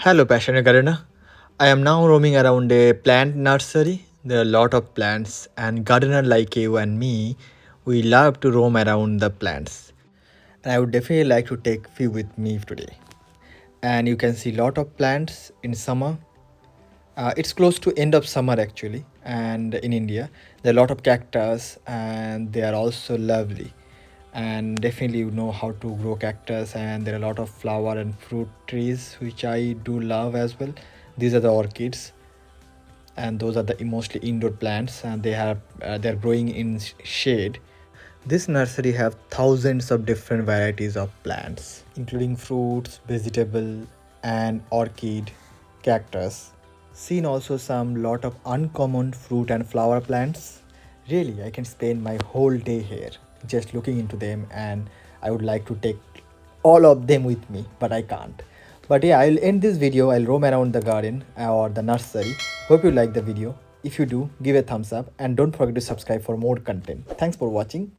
Hello, passionate gardener. I am now roaming around a plant nursery. There are a lot of plants, and gardener like you and me, we love to roam around the plants. And I would definitely like to take few with me today. And you can see lot of plants in summer. It's close to end of summer actually, and in India there are a lot of cactus, and they are also lovely. And definitely you know how to grow cactus, and there are a lot of flower and fruit trees which I do love as well. These are the orchids, and those are the mostly indoor plants, and they're growing in shade. This nursery have thousands of different varieties of plants, including fruits, vegetable, and orchid, cactus. Seen also some lot of uncommon fruit and flower plants. Really, I can spend my whole day here just looking into them, and I would like to take all of them with me, but I can't. But yeah, I'll end this video. I'll roam around the garden or the nursery. Hope you like the video. If you do, give a thumbs up and don't forget to subscribe for more content. Thanks for watching.